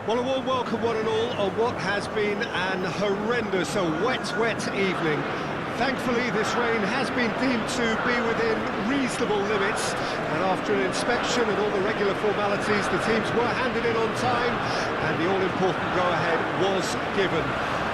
Well, a warm welcome one and all on what has been an horrendous, wet evening. Thankfully, this rain has been deemed to be within reasonable limits, and after an inspection and all the regular formalities, the teams were handed in on time, and the all-important go-ahead was given.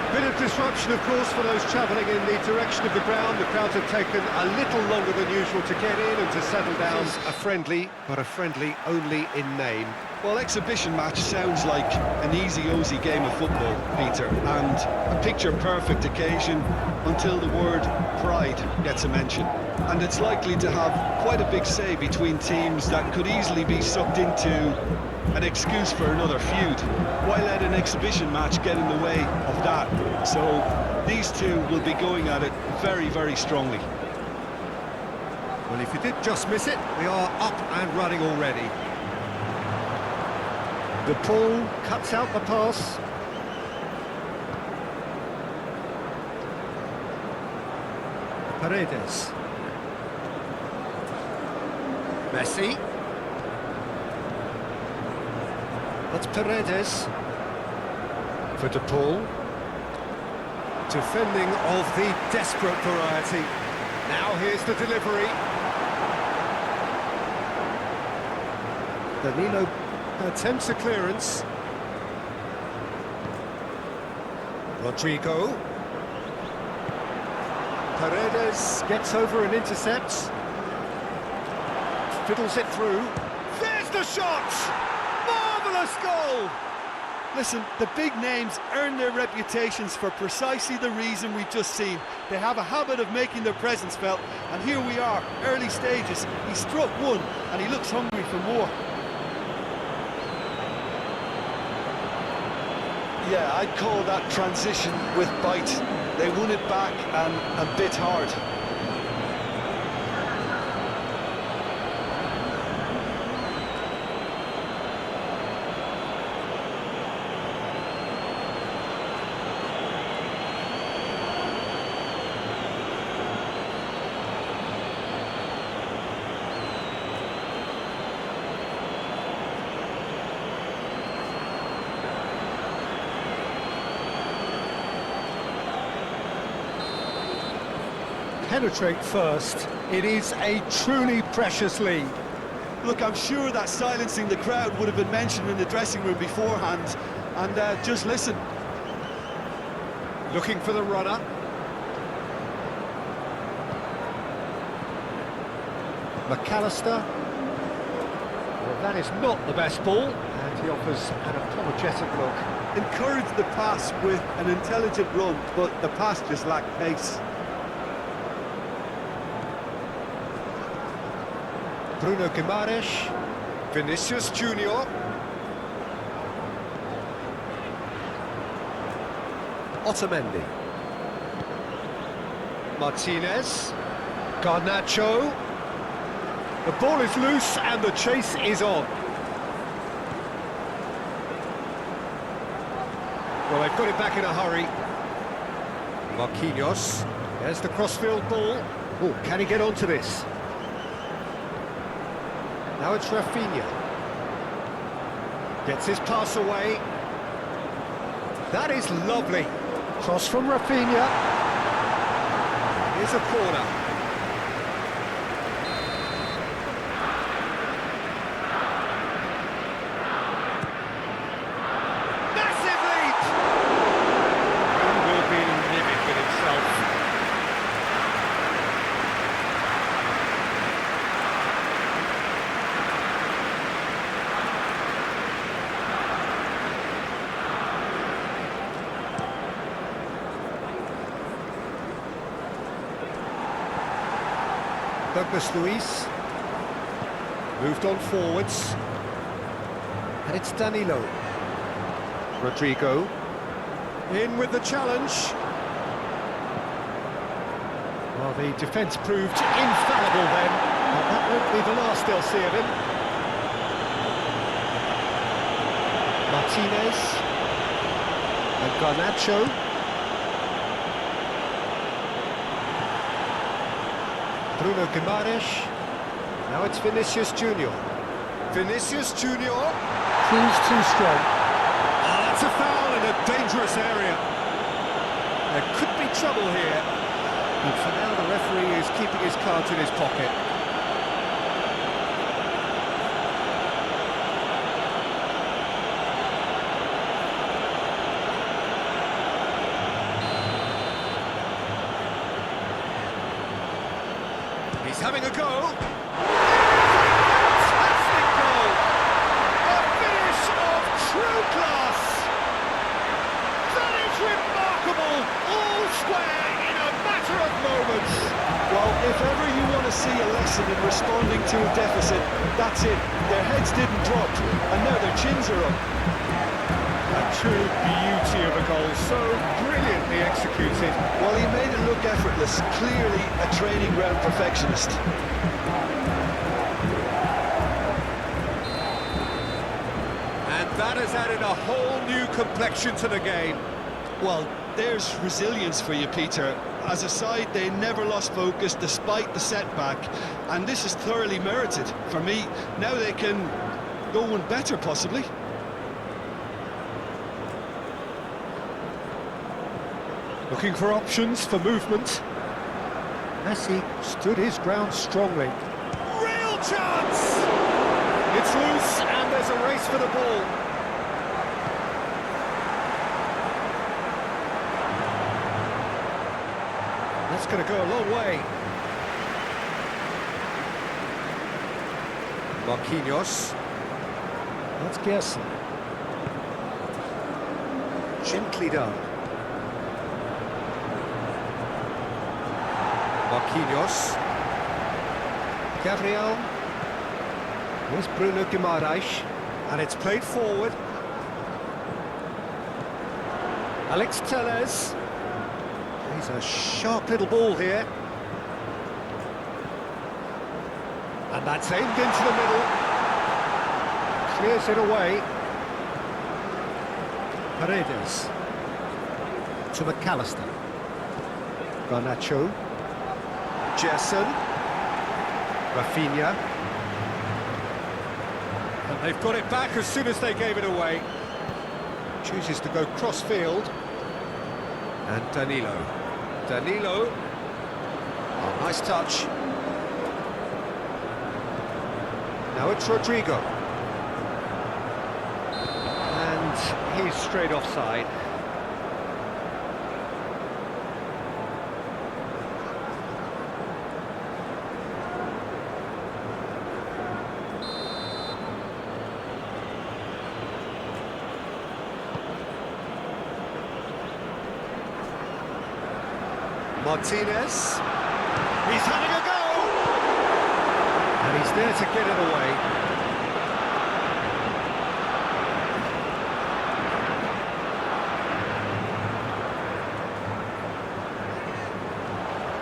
Bit of disruption, of course, for those travelling in the direction of the ground. The crowds have taken a little longer than usual to get in and to settle down. A friendly, but a friendly only in name. Well, exhibition match sounds like an easy-ozy game of football, Peter, and a picture-perfect occasion until the word pride gets a mention. And it's likely to have quite a big say between teams that could easily be sucked into an excuse for another feud. Why let an exhibition match get in the way of that? So these two will be going at it very strongly. Well, if you did just miss it, we are up and running already. The ball cuts out the pass. Paredes. Messi. That's Paredes. For De Paul. Defending of the desperate variety. Now here's the delivery. Danilo attempts a clearance. Rodrigo. Paredes gets over and intercepts. Fiddles it through. There's the shot! Marvellous goal! Listen, the big names earn their reputations for precisely the reason we've just seen. They have a habit of making their presence felt, and here we are, early stages. He struck one, and he looks hungry for more. Yeah, I'd call that transition with bite. They won it back and bit hard. Penetrate first. It is a truly precious lead. Look, I'm sure that silencing the crowd would have been mentioned in the dressing room beforehand. And just listen. Looking for the runner. McAllister. Well, that is not the best ball. And he offers an apologetic look. Encourage the pass with an intelligent run, but the pass just lacked pace. Bruno Guimaraes, Vinicius Junior. Otamendi. Martinez. Garnacho. The ball is loose and the chase is on. Well, they've got it back in a hurry. Marquinhos. There's the crossfield ball. Oh, can he get onto this? Now it's Rafinha. Gets his pass away. That is lovely. Cross from Rafinha. Here's a corner. Massive leap! He will be livid with himself. Douglas Luiz, moved on forwards, and it's Danilo. Rodrigo, in with the challenge. Well, the defence proved infallible then, but that won't be the last they'll see of him. Martinez, and Garnacho. Bruno Guimaraes. Now it's Vinicius Junior. Vinicius Junior. Proves too strong. That's a foul in a dangerous area. There could be trouble here. But for now, the referee is keeping his cards in his pocket. He's having a go. Fantastic goal! A finish of true class! That is remarkable! All square in a matter of moments. Well, if ever you want to see a lesson in responding to a deficit, that's it. Their heads didn't drop, and now their chins are up. A true beauty of a goal, so brilliantly executed. Well, he made it look effortless, clearly a training ground perfectionist. And that has added a whole new complexion to the game. Well, there's resilience for you, Peter. As a side, they never lost focus despite the setback, and this is thoroughly merited. For me, now they can go one better, possibly. Looking for options for movement. Messi stood his ground strongly. Real chance! It's loose and there's a race for the ball. That's going to go a long way. Marquinhos. That's Gerson. Gently done. Marquinhos. Gabriel. Here's Bruno Guimaraes. And it's played forward. Alex Telles. He's a sharp little ball here. And that's aimed into the middle. Clears it away. Paredes. To McAllister. Garnacho. Gerson, Rafinha, and they've got it back as soon as they gave it away. Chooses to go cross-field, and Danilo, oh, nice touch. Now it's Rodrigo, and he's straight offside. Martinez, he's having a go, and he's there to get it away.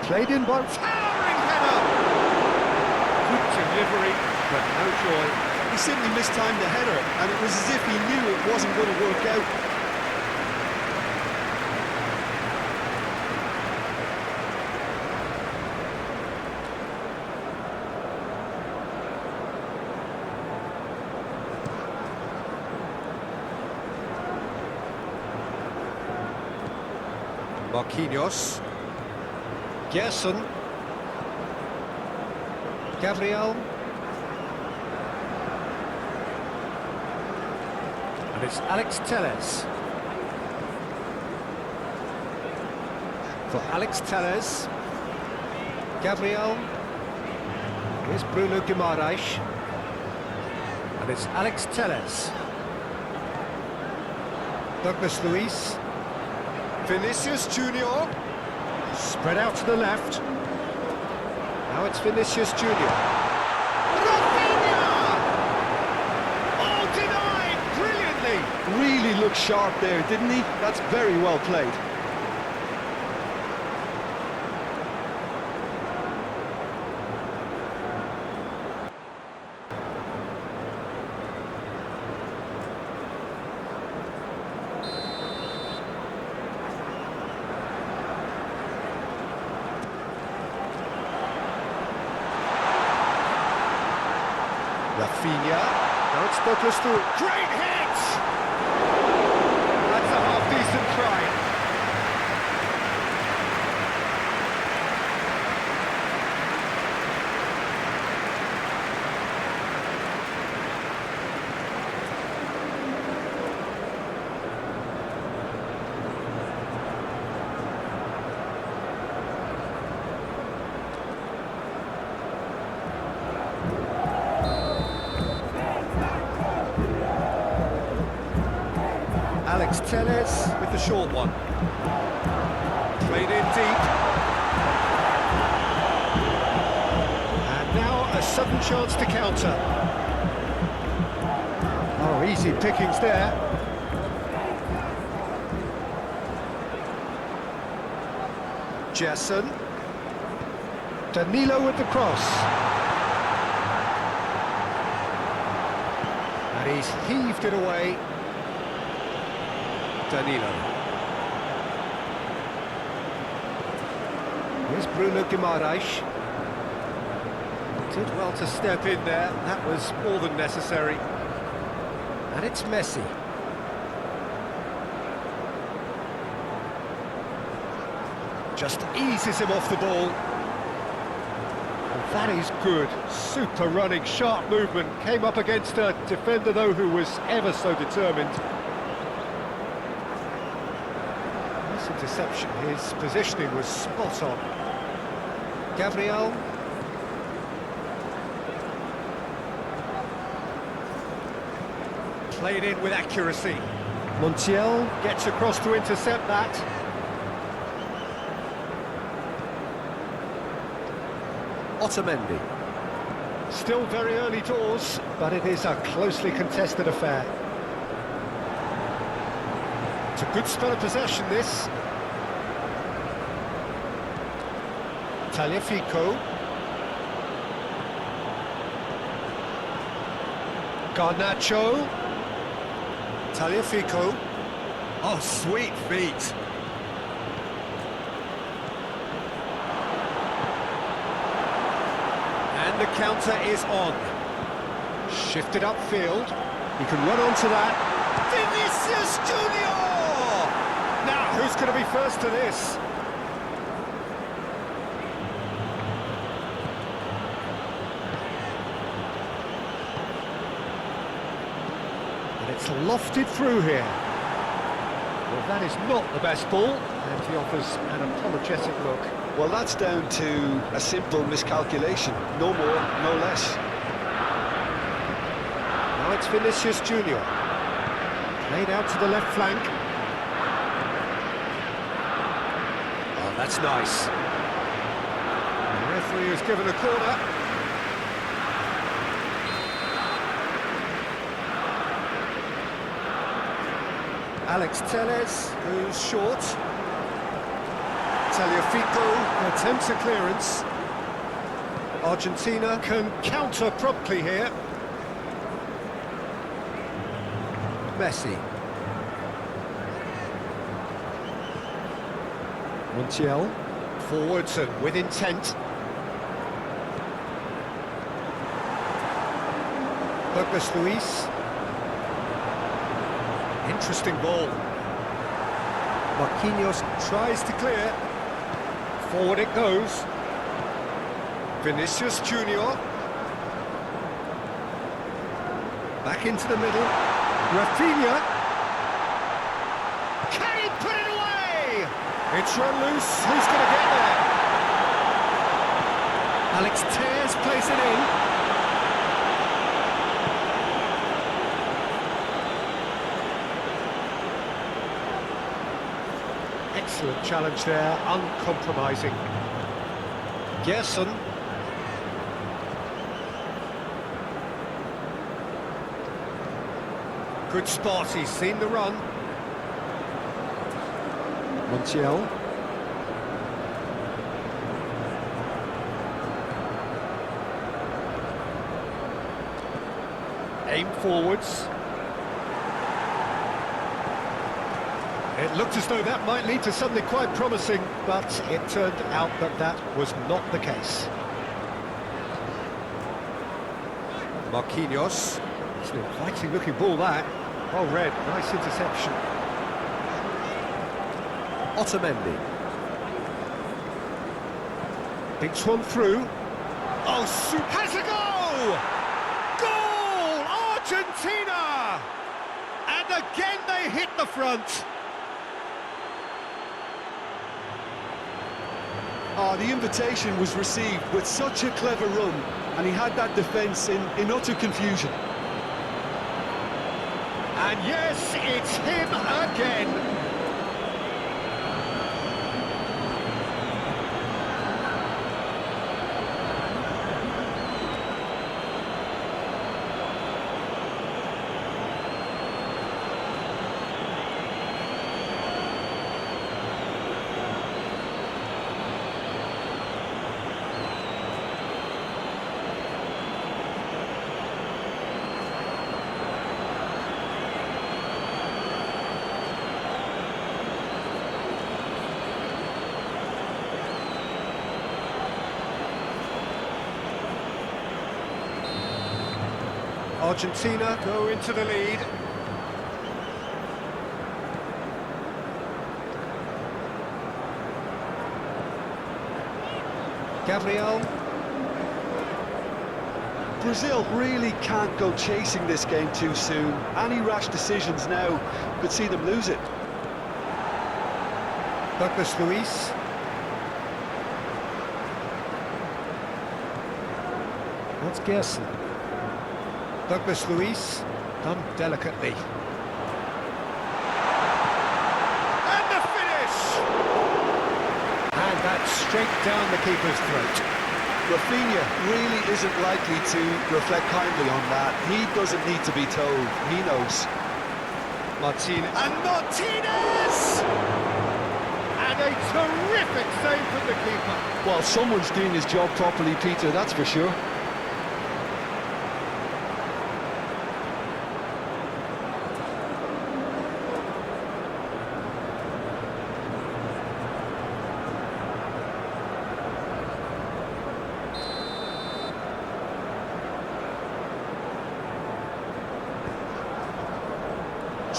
Played in by towering header. Good delivery, but no joy. He simply mistimed the header, and it was as if he knew it wasn't going to work out. Marquinhos, Gerson, Gabriel, and it's Alex Telles. For Alex Telles, Gabriel, here's Bruno Guimaraes, and it's Alex Telles. Douglas Luiz. Vinicius Junior, spread out to the left. Now it's Vinicius Junior. Rafinha! Oh, denied brilliantly. Really looked sharp there, didn't he? That's very well played. Rafinha, now it's Douglas Luiz. Great hit! Alex Telles with the short one. Played in deep. And now a sudden chance to counter. Oh, easy pickings there. Jason. Danilo with the cross. And he's heaved it away. Danilo. Here's Bruno Guimaraes. Did well to step in there. That was more than necessary. And it's Messi. Just eases him off the ball. And that is good. Super running, sharp movement. Came up against a defender, though, who was ever so determined. This interception, his positioning was spot on. Gabriel. Played in with accuracy. Montiel gets across to intercept that. Otamendi. Still very early doors, but it is a closely contested affair. It's a good spell of possession, this. Tagliafico. Garnacho. Tagliafico. Oh, sweet feet. And the counter is on. Shifted upfield. He can run onto that. Vinicius Junior! Now, who's going to be first to this? And it's lofted through here. Well, that is not the best ball, and he offers an apologetic look. Well, that's down to a simple miscalculation. No more, no less. Now it's Vinicius Junior. Played out to the left flank. Oh, that's nice. The referee has given a corner. Alex Telles, who's short. Tagliafico attempts a clearance. Argentina can counter promptly here. Messi. Montiel. Forwards and with intent. Douglas Luiz. Interesting ball. Marquinhos tries to clear. Forward it goes. Vinicius Junior. Back into the middle. Rafinha. Can he put it away? It's run loose. Who's going to get there? Alex Telles plays it in. Excellent challenge there, uncompromising. Gerson. Good spot, he's seen the run. Montiel. Aim forwards. It looked as though that might lead to something quite promising, but it turned out that that was not the case. Marquinhos. It's an inviting looking ball, that. Oh, red, nice interception. Otamendi. Beats one through. Oh, has a goal! Goal! Argentina! And again they hit the front. Oh, the invitation was received with such a clever run, and he had that defence in utter confusion. And yes, it's him again. Argentina go into the lead. Gabriel. Brazil really can't go chasing this game too soon. Any rash decisions now could see them lose it. Douglas Luiz. What's Gerson? Douglas Luiz, done delicately. And the finish! And that's straight down the keeper's throat. Rafinha really isn't likely to reflect kindly on that. He doesn't need to be told, he knows. Martinez. And Martinez! And a terrific save from the keeper. Well, someone's doing his job properly, Peter, that's for sure.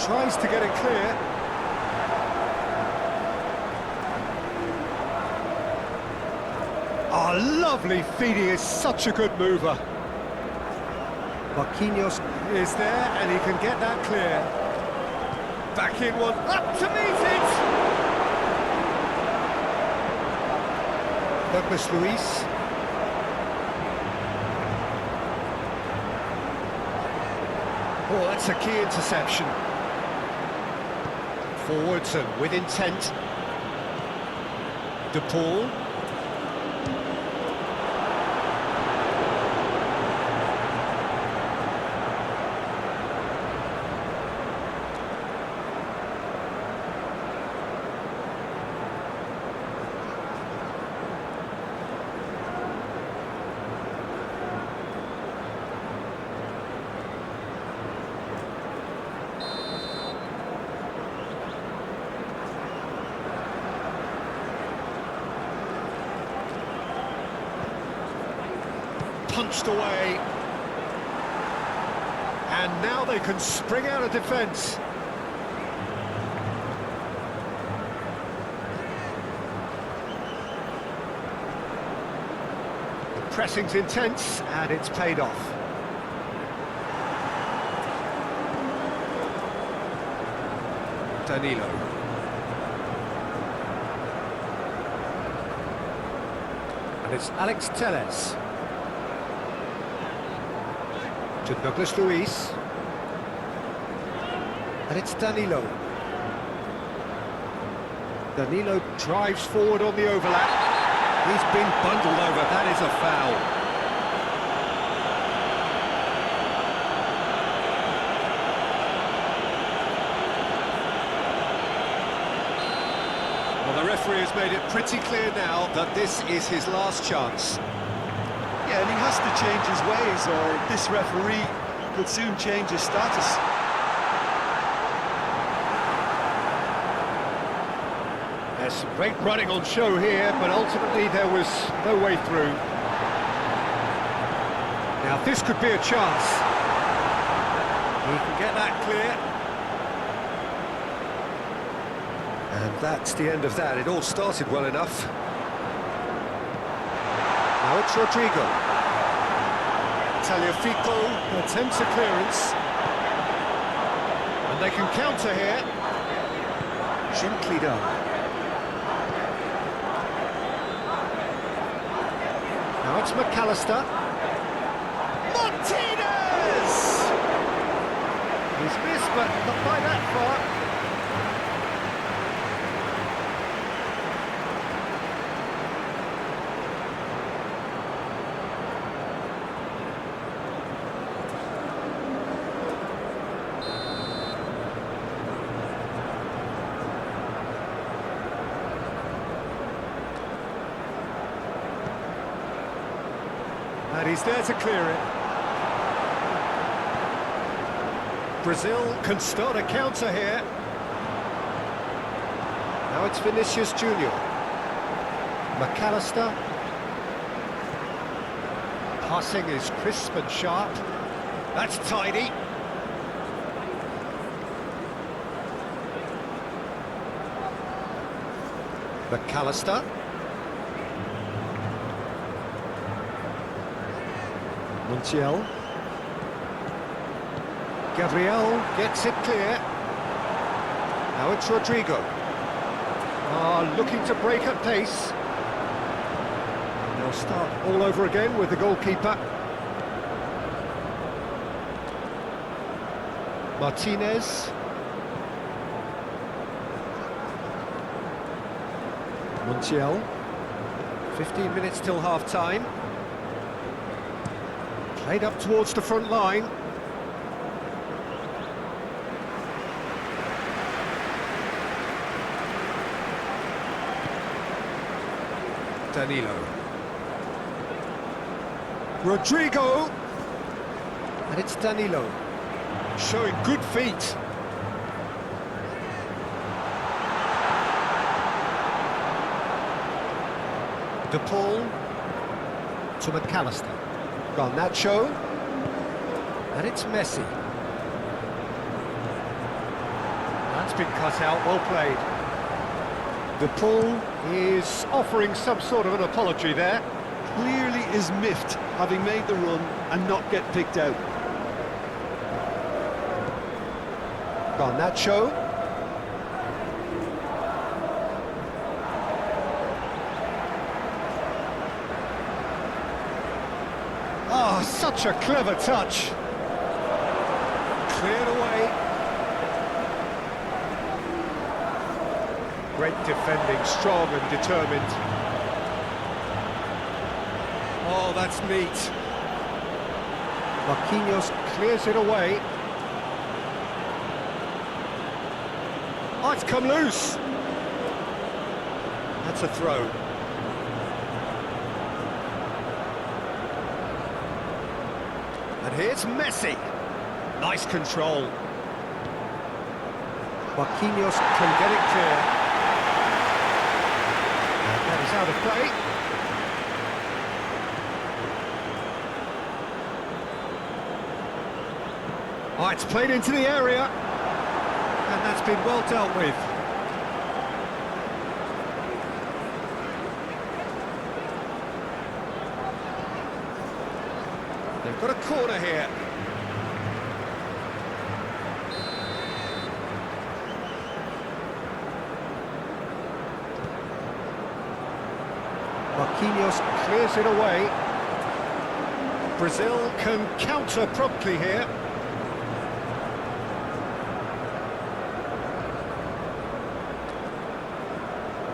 Tries to get it clear. Oh, lovely feed, he is such a good mover. Marquinhos is there and he can get that clear. Back in one, up to meet it! Douglas Luiz. Oh, that's a key interception. Forwards and with intent. De Paul. Punched away, and now they can spring out of defence. The pressing's intense, and it's paid off. Danilo. And it's Alex Telles. To Douglas Luiz, and it's Danilo. Danilo drives forward on the overlap. He's been bundled over, that is a foul. Well, the referee has made it pretty clear now that this is his last chance. Yeah, and he has to change his ways, or this referee could soon change his status. There's some great running on show here, but ultimately there was no way through. Now, this could be a chance. He can get that clear. And that's the end of that. It all started well enough. Now it's Rodrigo. Tagliafico attempts a clearance. And they can counter here. Gently done. Now it's McAllister. Martinez! He He's missed, but not by that far. And he's there to clear it. Brazil can start a counter here. Now it's Vinicius Junior. McAllister. Passing is crisp and sharp. That's tidy. McAllister. Montiel. Gabriel gets it clear. Now it's Rodrigo. Looking to break at pace. They'll start all over again with the goalkeeper. Martinez. Montiel. 15 minutes till half-time. Played up towards the front line. Danilo. Rodrigo. And it's Danilo. Showing good feet. De Paul to McAllister. Garnacho, and it's Messi. That's been cut out, well played. De Paul is offering some sort of an apology there. Clearly is miffed, having made the run and not get picked out. Garnacho. Oh, such a clever touch. Cleared away. Great defending, strong and determined. Oh, that's neat. Marquinhos clears it away. Oh, it's come loose. That's a throw. And here's Messi. Nice control. Marquinhos can get it clear. And that is out of play. Oh, it's played into the area. And that's been well dealt with. They've got a corner here. Marquinhos clears it away. Brazil can counter promptly here.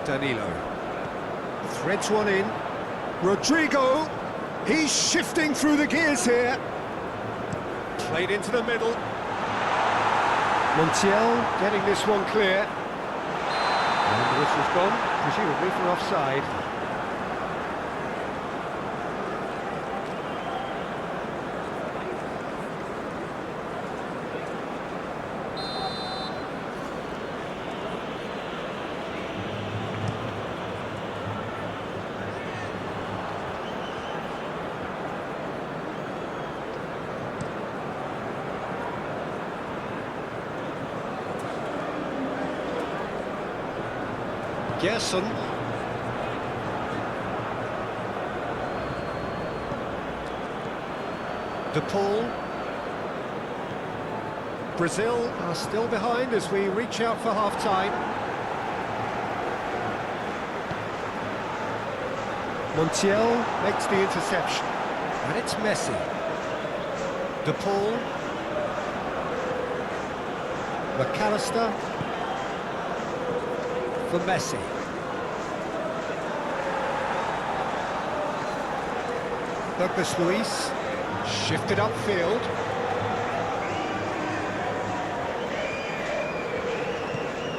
Danilo threads one in. Rodrigo. He's shifting through the gears here. Played into the middle. Montiel getting this one clear. And the whistle's gone, presumably for offside. Gerson. De Paul. Brazil are still behind as we reach out for half-time. Montiel makes the interception. And it's Messi. De Paul. McAllister for Messi. Douglas Luiz, shifted upfield.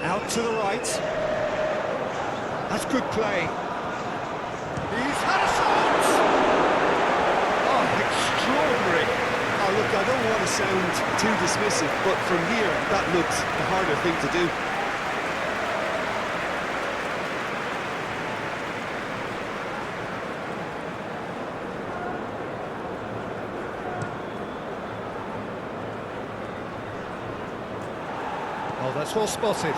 Out to the right. That's good play. He's had a shot! Oh, extraordinary. Oh, look, I don't want to sound too dismissive, but from here, that looked the harder thing to do. Oh, that's well spotted.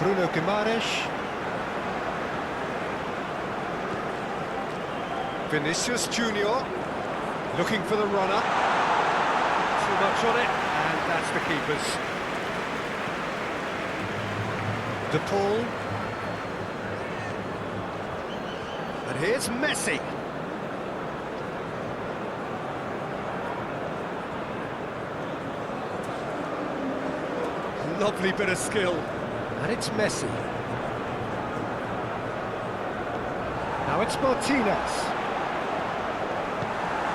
Bruno Guimaraes. Vinicius Junior looking for the runner. Too much on it, and that's the keeper's. De Paul. And here's Messi. Lovely bit of skill. And it's Messi. Now it's Martinez.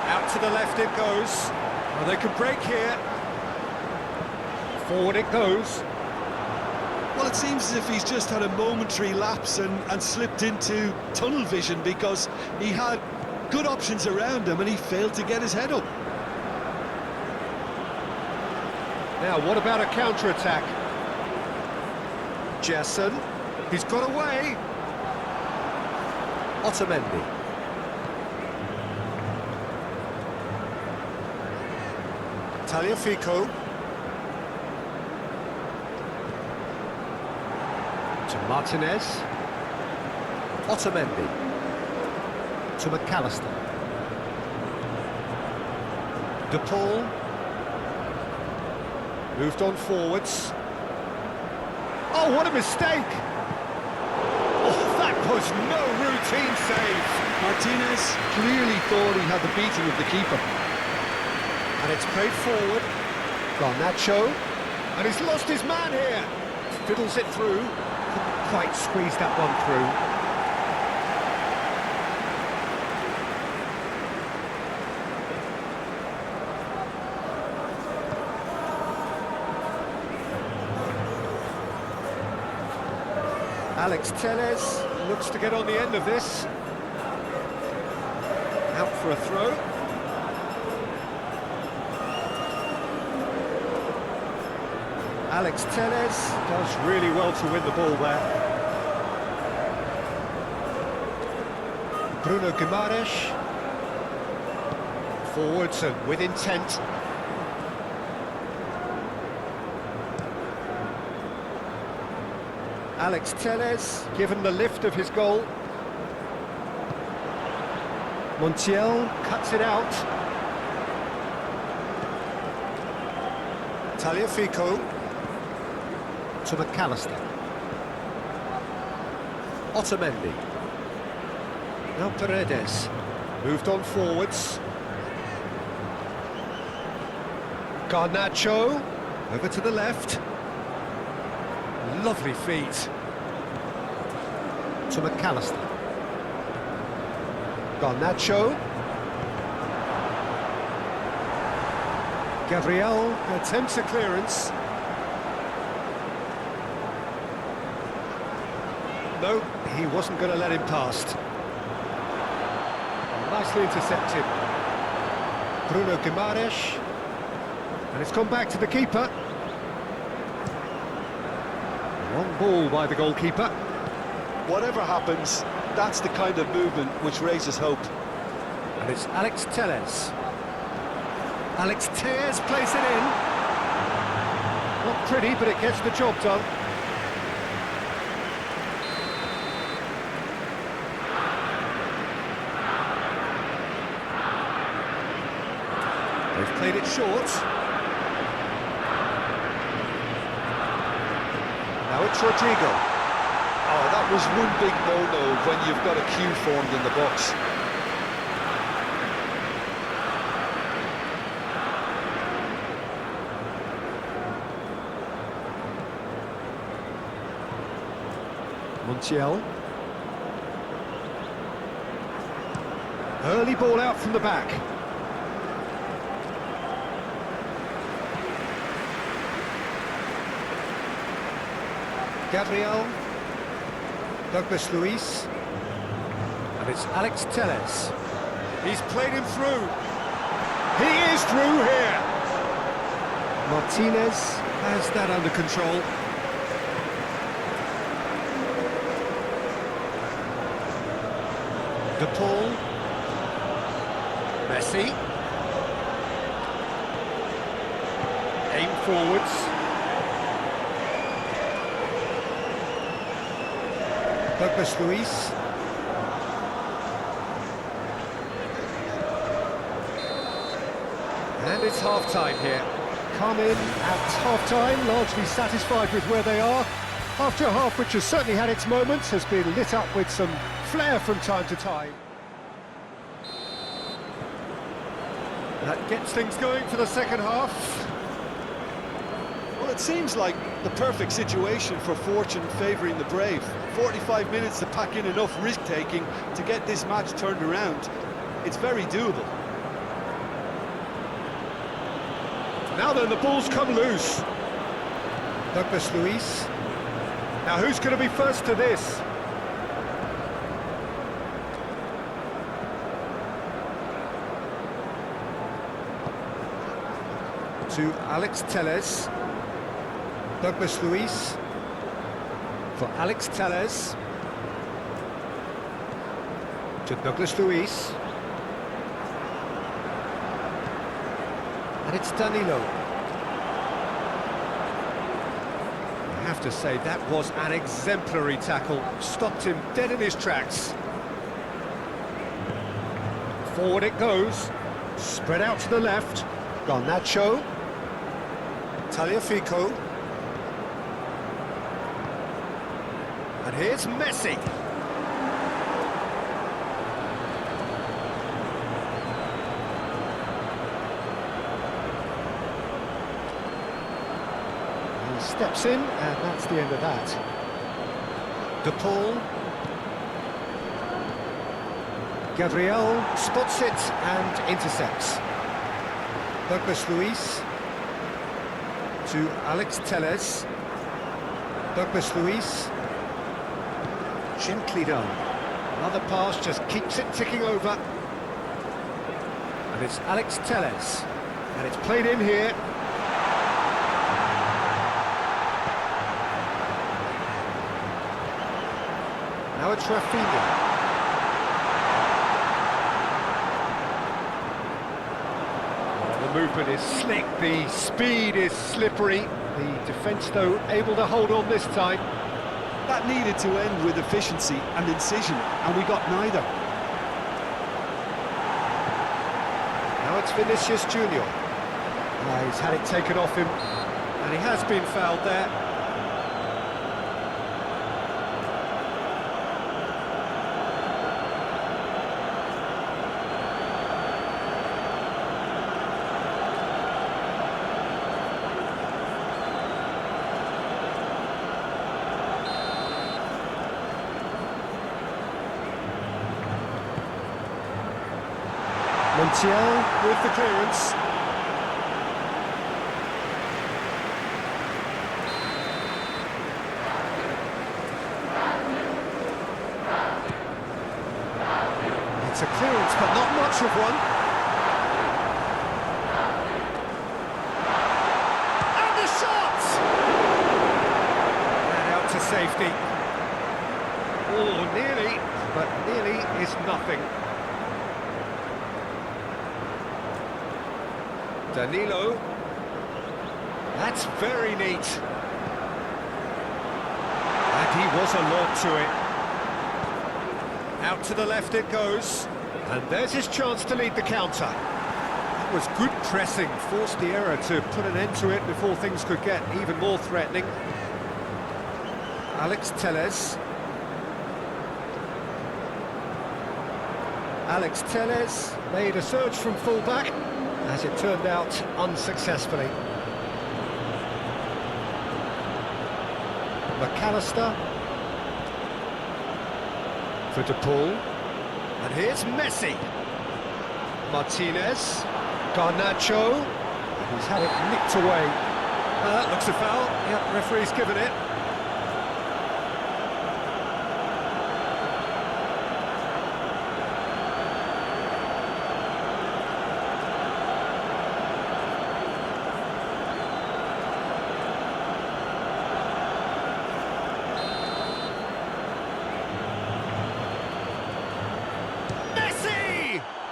Out to the left it goes. Oh, they can break here. Forward it goes. Well, it seems as if he's just had a momentary lapse and slipped into tunnel vision, because he had good options around him and he failed to get his head up. Now, what about a counter-attack? Jason, he's got away. Otamendi. Tagliafico. To Martinez. Otamendi. To McAllister. De Paul. Moved on forwards. Oh, what a mistake! Oh, that was no routine save. Martinez clearly thought he had the beating of the keeper. And it's played forward. Garnacho. And he's lost his man here. Fiddles it through. Couldn't quite squeeze that one through. Alex Telles looks to get on the end of this. Out for a throw. Alex Telles does really well to win the ball there. Bruno Guimaraes. Forwards and with intent. Alex Telles, given the lift of his goal. Montiel cuts it out. Tagliafico. To McAllister. Otamendi. Now Paredes. Moved on forwards. Garnacho. Over to the left. Lovely feet. To McAllister. Garnacho. Gabriel attempts a clearance. No, he wasn't going to let him past. Nicely intercepted. Bruno Guimaraes. And it's gone back to the keeper. Long ball by the goalkeeper. Whatever happens, that's the kind of movement which raises hope. And it's Alex Telles. Alex Telles plays it in. Not pretty, but it gets the job done. They've played it short. Now it's Rodrigo. Oh, that was one big no-no when you've got a queue formed in the box. Montiel. Early ball out from the back. Gabriel. Douglas Luiz. And it's Alex Telles. He's played him through. He is through here. Martinez has that under control. De Paul. Messi. Aim forwards. Douglas Luiz. And it's half-time here. Come in at half-time, largely satisfied with where they are. After a half which has certainly had its moments, has been lit up with some flair from time to time. That gets things going for the second half. Well, it seems like the perfect situation for fortune favouring the brave. 45 minutes to pack in enough risk-taking to get this match turned around. It's very doable. Now then, the ball's come loose. Douglas Luiz. Now who's going to be first to this? To Alex Telles. Douglas Luiz. For Alex Telles. To Douglas Luiz. And it's Danilo. I have to say, that was an exemplary tackle. Stopped him dead in his tracks. Forward it goes. Spread out to the left. Garnacho. Tagliafico. And here's Messi. He steps in, and that's the end of that. De Paul. Gabriel spots it and intercepts. Douglas Luiz. To Alex Telles. Douglas Luiz. Gently done. Another pass just keeps it ticking over. And it's Alex Telles. And it's played in here. Now it's Rafinha. The movement is slick, the speed is slippery. The defence, though, able to hold on this time. That needed to end with efficiency and incision, and we got neither. Now it's Vinicius Junior. He's had it taken off him, and he has been fouled there. Montiel with the clearance. It's a clearance, but not much of one. And the shot! And out to safety. Oh, nearly, but nearly is nothing. Danilo. That's very neat. And he was alert to it. Out to the left it goes. And there's his chance to lead the counter. That was good pressing, forced the error to put an end to it before things could get even more threatening. Alex Telles. Alex Telles made a surge from full-back. As it turned out, unsuccessfully. McAllister. For De Paul. And here's Messi. Martinez. Garnacho. He's had it nicked away. That looks a foul. Yep, referee's given it.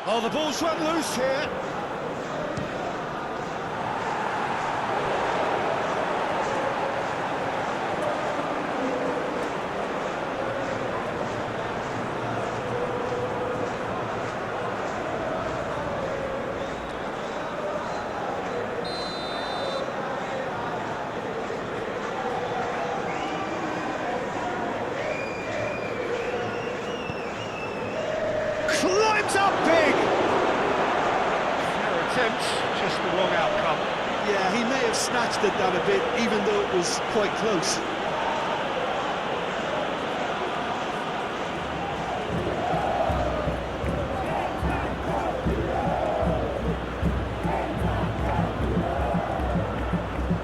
Oh, the ball's run loose here. Climbs up big! Fair attempt, just the wrong outcome. Yeah, he may have snatched at that a bit, even though it was quite close.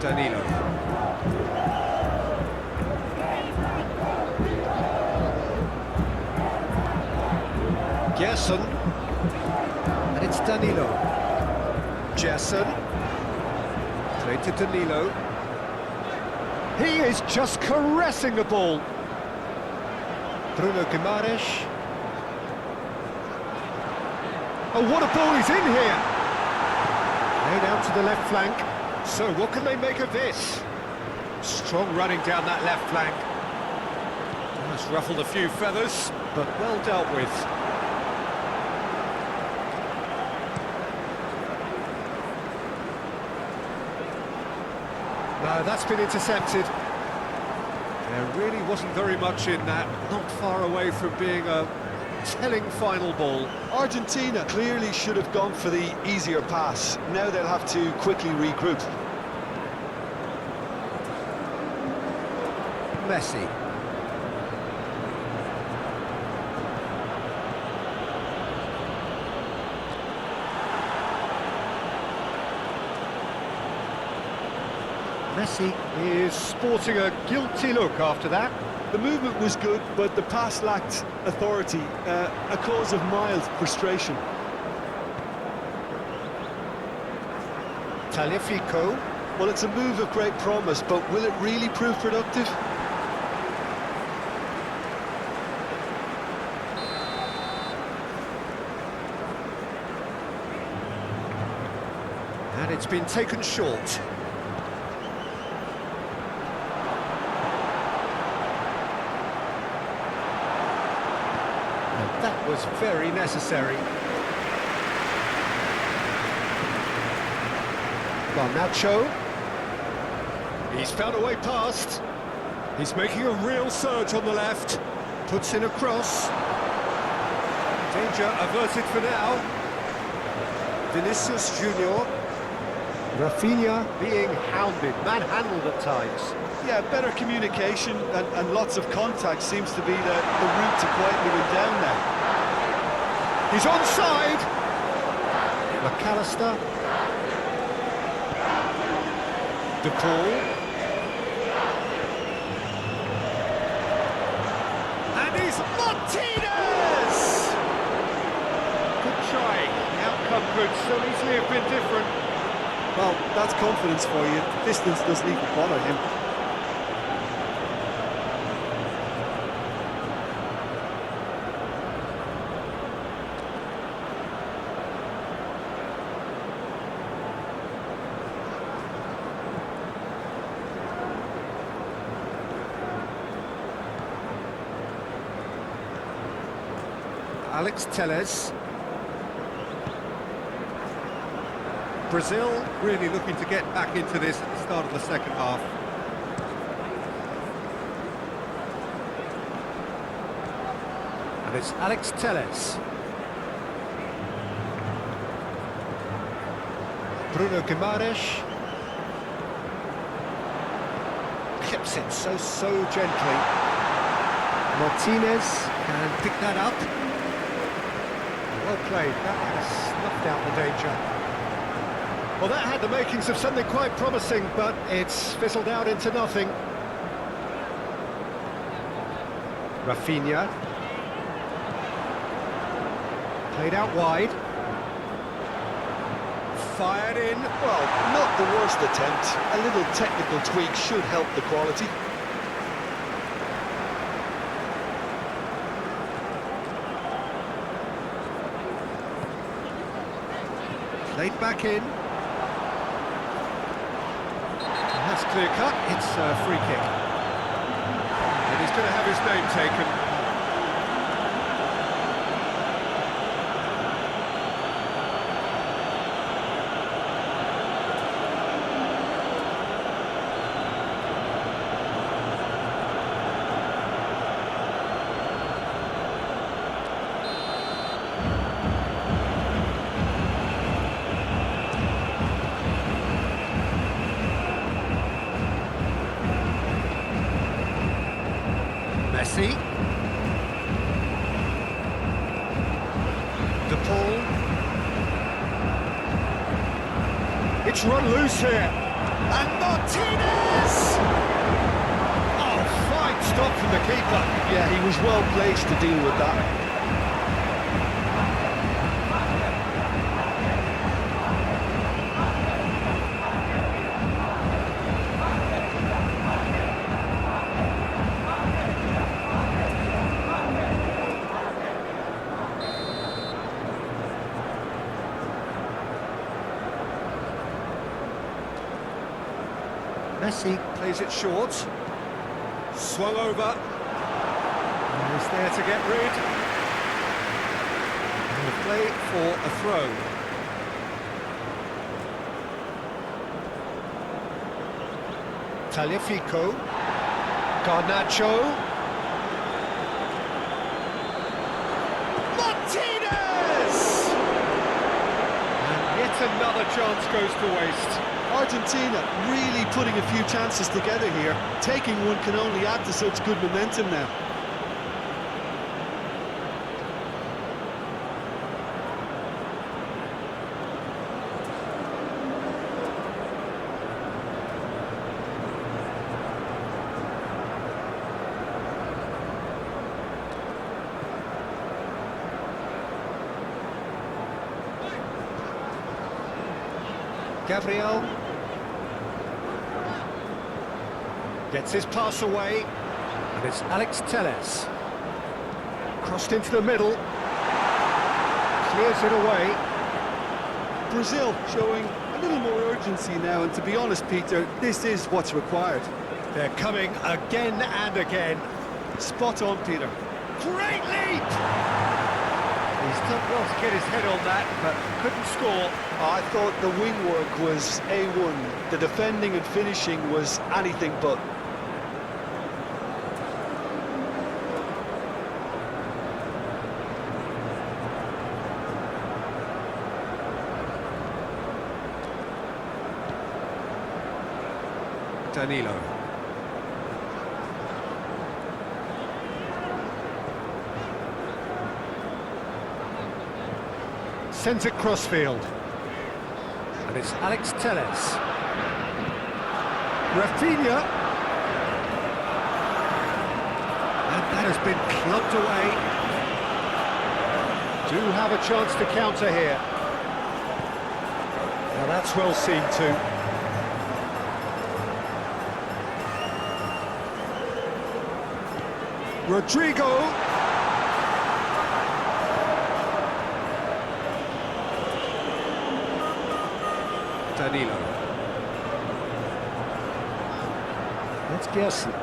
Danilo. Gerson, and it's Danilo. Gerson, played to Danilo. He is just caressing the ball. Bruno Guimaraes. Oh, what a ball he's in here! Laid out to the left flank. So what can they make of this? Strong running down that left flank. That's ruffled a few feathers, but well dealt with. No, that's been intercepted. There really wasn't very much in that, not far away from being a telling final ball. Argentina clearly should have gone for the easier pass. Now they'll have to quickly regroup. Messi. Messi is sporting a guilty look after that. The movement was good, but the pass lacked authority, a cause of mild frustration. Tagliafico. Well, it's a move of great promise, but will it really prove productive? And it's been taken short. That was very necessary. Garnacho. He's found a way past. He's making a real surge on the left. Puts in a cross. Danger averted for now. Vinicius Junior. Rafinha being hounded, manhandled at times. Yeah, better communication and lots of contact seems to be the route to quieting him down now. He's onside. McAllister. De Paul. And he's Martinez! Good try. The outcome could so easily have been different. Well, that's confidence for you. Distance doesn't even bother him. Alex Telles. Brazil really looking to get back into this at the start of the second half. And it's Alex Telles. Bruno Guimaraes. Clips it so gently. Martinez can pick that up. Well played, that has snuffed out the danger. Well, that had the makings of something quite promising, but it's fizzled out into nothing. Rafinha. Played out wide. Fired in. Well, not the worst attempt. A little technical tweak should help the quality. Played back in. And that's clear cut. It's a free kick. And he's going to have his name taken. Messi. De Paul. It's run loose here. And Martinez! Oh, fine stop from the keeper. Yeah, he was well placed to deal with that. Messi plays it short. Swung over. And he's there to get rid. And a play for a throw. Tagliafico. Garnacho. Martinez! And yet another chance goes to waste. Argentina really putting a few chances together here. Taking one can only add to such good momentum now. Gabriel gets his pass away, and it's Alex Telles. Crossed into the middle, clears it away. Brazil showing a little more urgency now, and to be honest, Peter, this is what's required. They're coming again and again. Spot on, Peter. Great leap! He's done well to get his head on that, but couldn't score. I thought the wing work was A1. The defending and finishing was anything but. Danilo. Sends it crossfield. And it's Alex Telles. Rafinha. And that has been clubbed away. Do have a chance to counter here. Now that's well seen too. Rodrigo. Danilo. That's Gerson.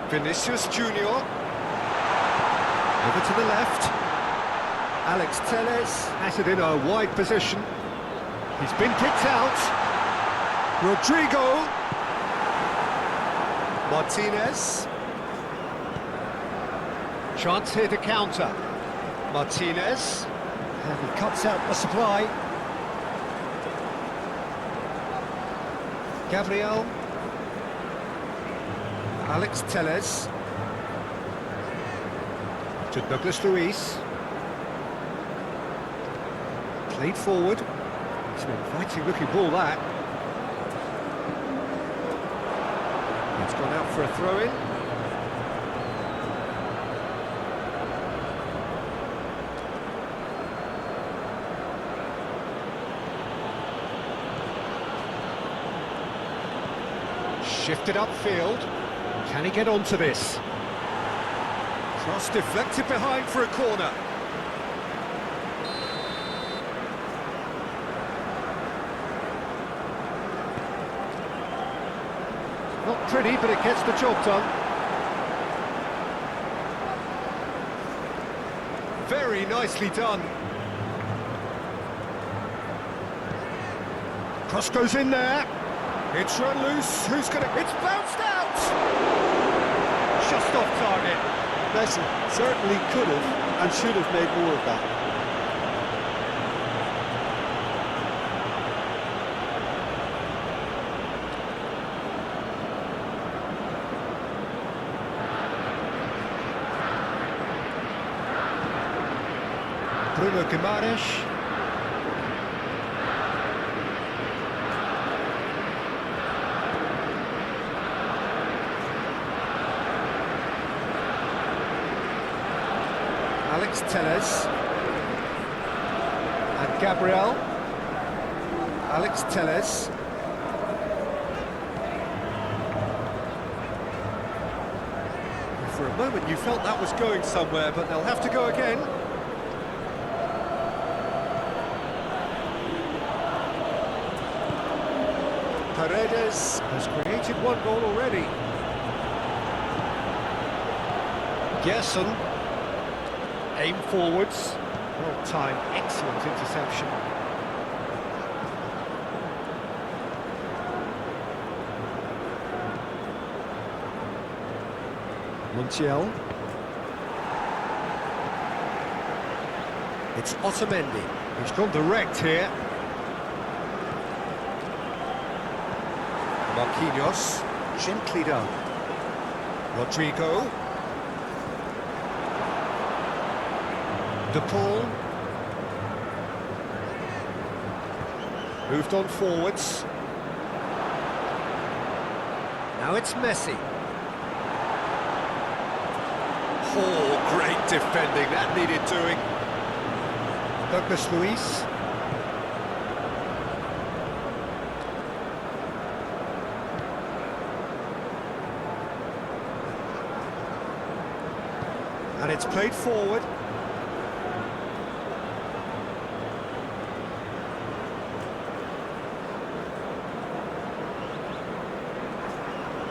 Vinicius Junior. Over to the left. Alex Telles has it in a wide position. He's been kicked out. Rodrigo. Martinez. Chance here to counter. Martinez. And he cuts out the supply. Gabriel. Alex Telles. To Douglas Luiz. Played forward. It's an inviting looking ball, that. It's gone out for a throw-in. Shifted upfield. Can he get onto this? Cross deflected behind for a corner. Not pretty, but it gets the job done. Very nicely done. Cross goes in there. It's run loose. Who's gonna... It's bounced out! Just off target. Messi certainly could have and should have made more of that. Bruno Guimaraes. Alex Telles. And Gabriel. Alex Telles. For a moment you felt that was going somewhere, but they'll have to go again. Paredes has created one goal already. Gerson. Aim forwards. Well timed, excellent interception. Montiel. It's Otamendi. He's gone direct here. Marquinhos, gently done. Rodrigo. De Paul. Moved on forwards. Now it's Messi. Oh, great defending, that needed doing. Douglas Luiz. And it's played forward.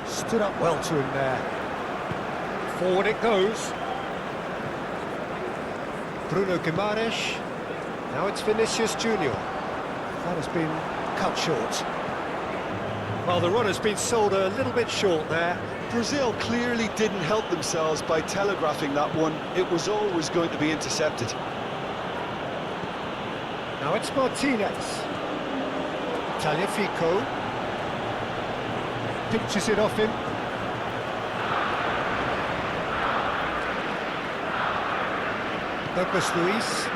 Stood up well to him there. Forward it goes. Bruno Guimaraes. Now it's Vinicius Junior. That has been cut short. Well, the run has been sold a little bit short there. Brazil clearly didn't help themselves by telegraphing that one. It was always going to be intercepted. Now it's Martinez. Tagliafico. Pinches it off him. Douglas Luiz.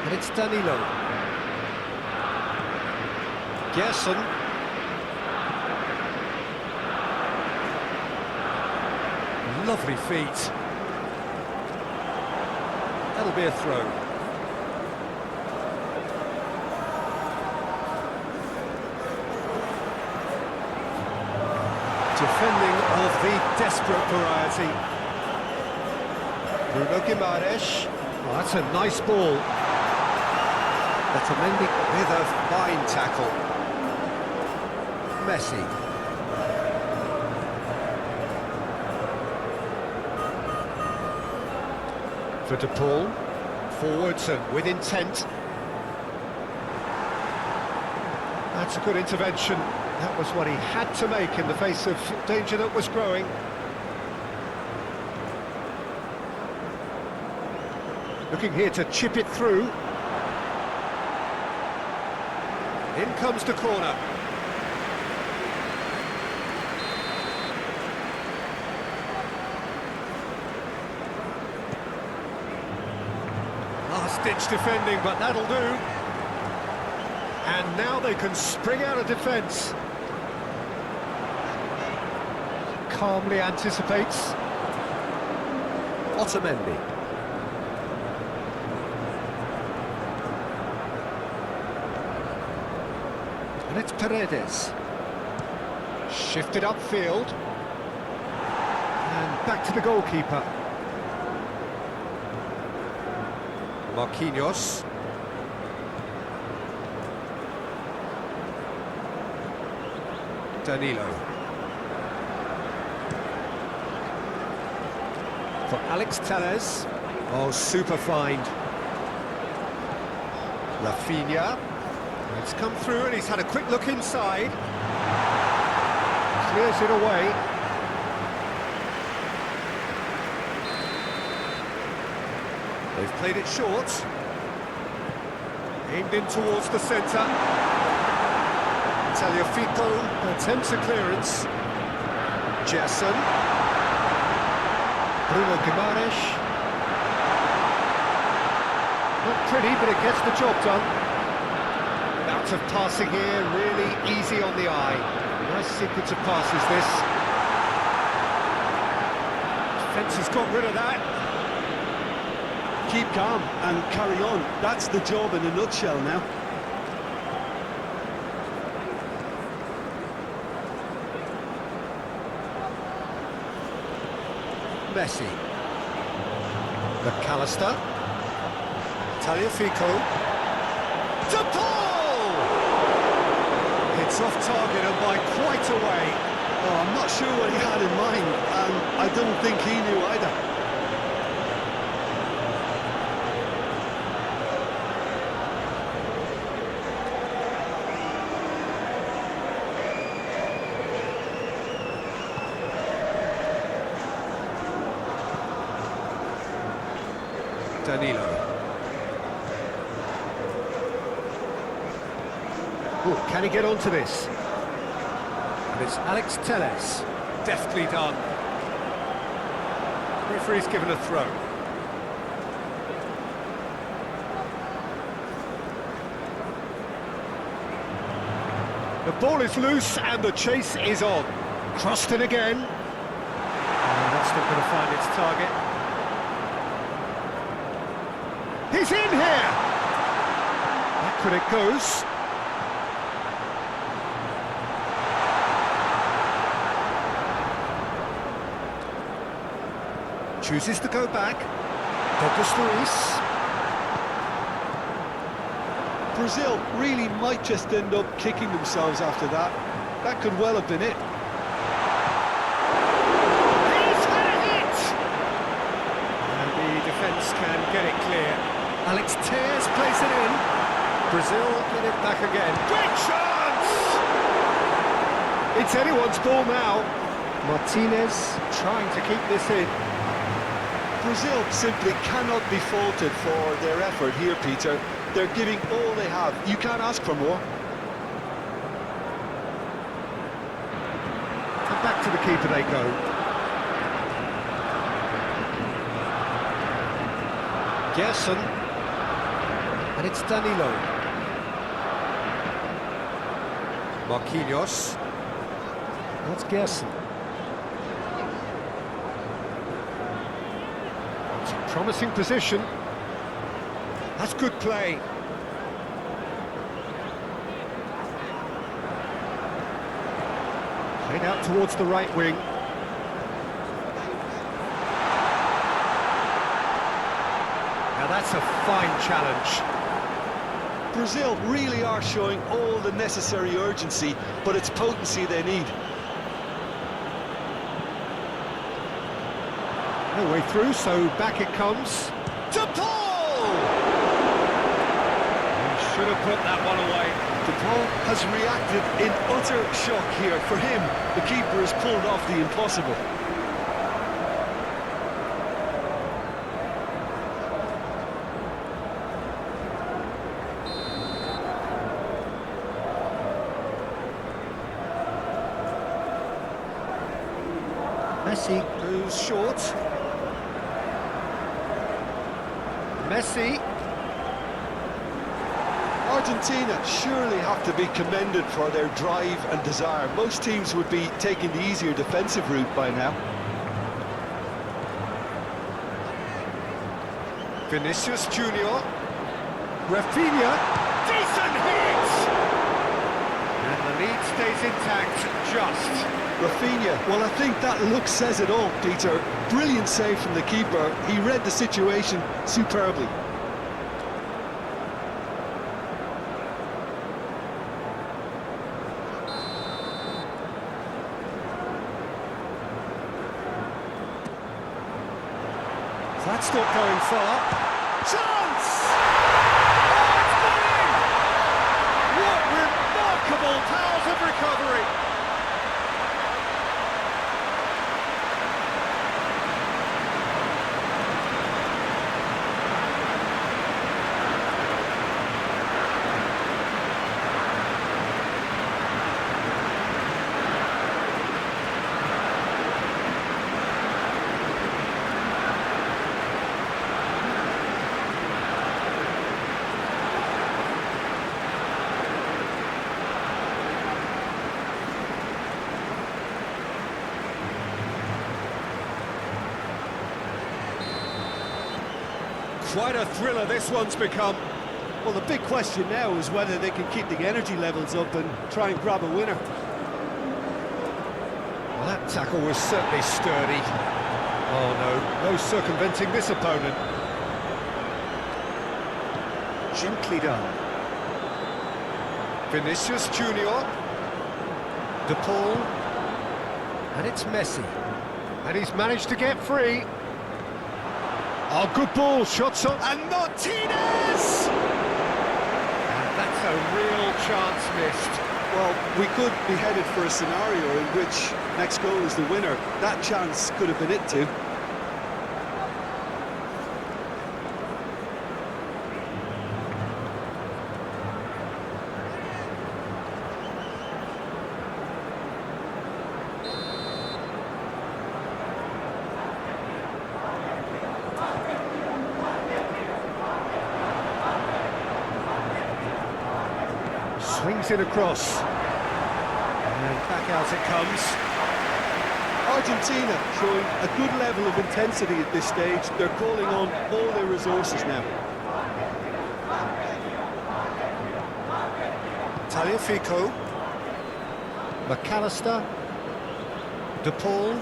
And it's Danilo. Gerson. Lovely feet. That'll be a throw. Defending of the desperate variety. Bruno Guimaraes. Oh, that's a nice ball. Otamendi with a fine tackle. Messi. For De Paul. Forwards and with intent. That's a good intervention. That was what he had to make in the face of danger that was growing. Looking here to chip it through. In comes the corner. Last-ditch defending, but that'll do. And now they can spring out of defence. Calmly anticipates. Otamendi. And it's Paredes. Shifted upfield. And back to the goalkeeper. Marquinhos. Danilo. For Alex Telles. Oh, super find. Rafinha. It's come through and he's had a quick look inside. Clears it away. They've played it short. Aimed in towards the centre. Tagliafico attempts a clearance. Gerson. Bruno Guimaraes. Not pretty, but it gets the job done. Out of passing here, really easy on the eye. Nice sequence of passes, this. Defence has got rid of that. Keep calm and carry on. That's the job in a nutshell now. Messi. McAllister. Tagliafico. To Paul! It's off target and by quite a way. Oh, I'm not sure what he had in mind, and I don't think he knew either. Danilo. Ooh, can he get onto this? And it's Alex Telles. Deftly done. Referee's given a throw. The ball is loose and the chase is on. Crossed in again. And that's not going to find its target. He's in here! Backward it goes. Chooses to go back. Douglas Luiz. Brazil really might just end up kicking themselves after that. That could well have been it. He's had a hit! And the defence can get it clear. Alex Telles plays it in. Brazil get it back again. Great chance! It's anyone's ball now. Martinez trying to keep this in. Brazil simply cannot be faulted for their effort here, Peter. They're giving all they have. You can't ask for more. And back to the keeper they go. Gerson. And it's Danilo. Marquinhos. That's Gerson. It's a promising position. That's good play. Played out towards the right wing. Now that's a fine challenge. Brazil really are showing all the necessary urgency, but it's potency they need. No way through, so back it comes. To Paul! He should have put that one away. Paul has reacted in utter shock here. For him, the keeper has pulled off the impossible. Messi goes short. Messi. Argentina surely have to be commended for their drive and desire. Most teams would be taking the easier defensive route by now. Vinicius Junior. Rafinha. Decent hit! And the lead stays intact, just. Rafinha, well, I think that look says it all, Peter. Brilliant save from the keeper. He read the situation superbly. That's not going far. Chance! Oh, it's gone in! What remarkable powers of recovery! Quite a thriller this one's become. Well, the big question now is whether they can keep the energy levels up and try and grab a winner. Well, that tackle was certainly sturdy. Oh no circumventing this opponent. Gently done. Vinicius Junior. De Paul. And it's Messi. And he's managed to get free. Oh, good ball, shots on, and Martinez! And that's a real chance missed. Well, we could be headed for a scenario in which next goal is the winner. That chance could have been it too. Swings it across. And back out it comes. Argentina showing a good level of intensity at this stage. They're calling on all their resources now. Tagliafico. McAllister. De Paul.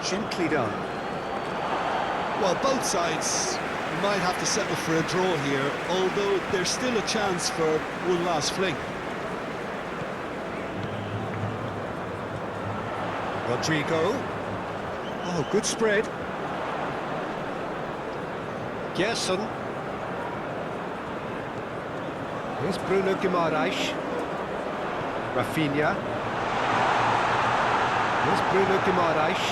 Gently done. Well, both sides might have to settle for a draw here, although there's still a chance for one last fling. Rodrigo. Oh, good spread. Gerson. Here's Bruno Guimaraes. Rafinha. Here's Bruno Guimaraes.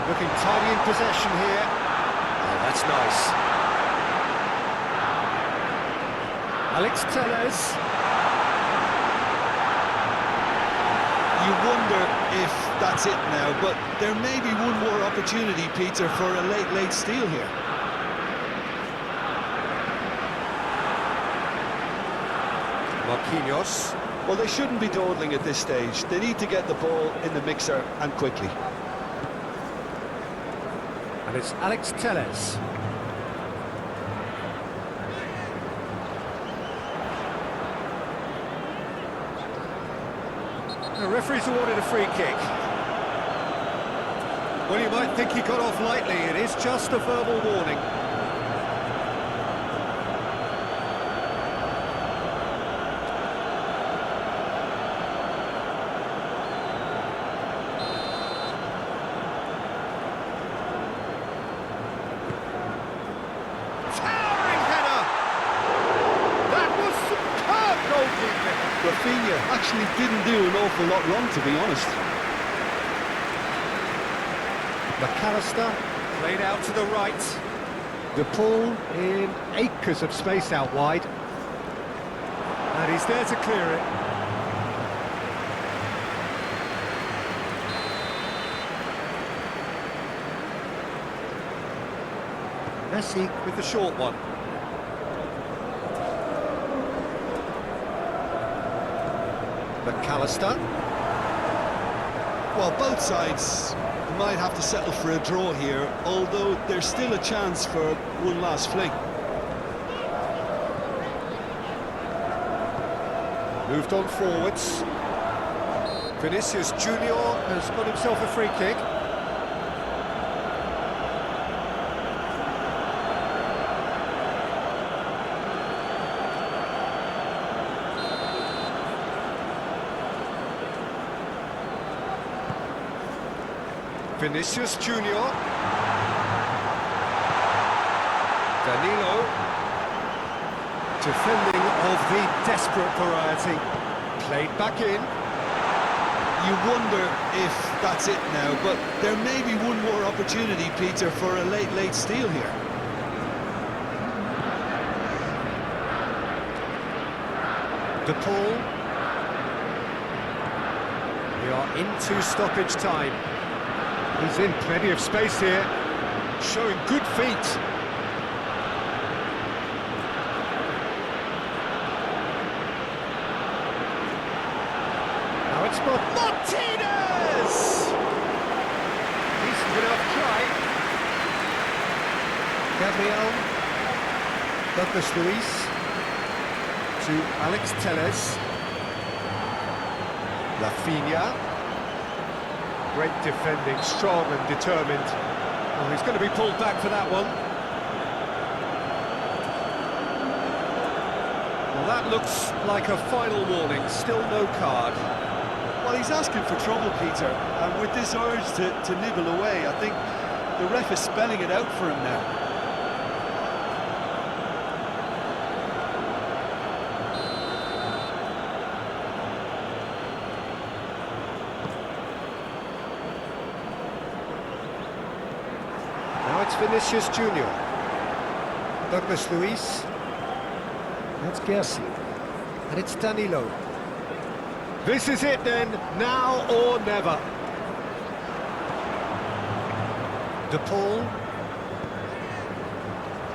Looking tidy in possession here. Oh, that's nice. Alex Tellez. You wonder if that's it now, but there may be one more opportunity, Peter, for a late steal here. Marquinhos. Well, they shouldn't be dawdling at this stage. They need to get the ball in the mixer, and quickly. And it's Alex Tellez. The referee's awarded a free kick. Well, you might think he got off lightly. It is just a verbal warning. Towering header! That was superb goalkeeping. Rafinha actually didn't do an awful lot wrong, to be honest. McAllister played out to the right. De Paul in acres of space out wide. And he's there to clear it. Messi with the short one. McAllister. Well, both sides might have to settle for a draw here, although there's still a chance for one last fling. Moved on forwards. Vinicius Junior has got himself a free kick. Vinicius Junior. Danilo. Defending of the desperate variety. Played back in. You wonder if that's it now, but there may be one more opportunity, Peter, for a late steal here. De Paul. We are into stoppage time. He's in plenty of space here, showing good feet. Now it's Martinez! Decent enough try. Gabriel. Douglas Luiz. To Alex Telles. Rafinha. Great defending, strong and determined. Oh, he's going to be pulled back for that one. Well, that looks like a final warning, still no card. Well, he's asking for trouble, Peter, and with this urge to nibble away, I think the ref is spelling it out for him now. Now it's Vinicius Junior. Douglas Luiz. That's Gersi. And it's Danilo. This is it then, now or never. De Paul.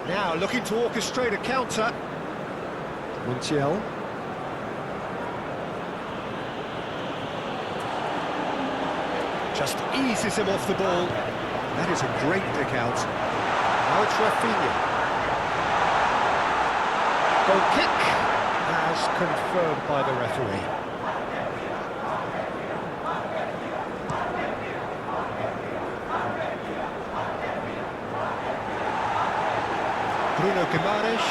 Now looking to orchestrate a counter. Montiel. Just eases him off the ball. That is a great pick out. Now it's Rafinha. Goal kick, as confirmed by the referee. Bruno Guimaraes.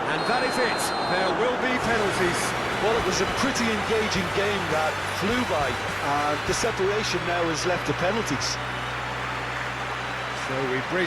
And that is it. There will be penalties. Well, it was a pretty engaging game that flew by, and the separation now is left to penalties. So we've raced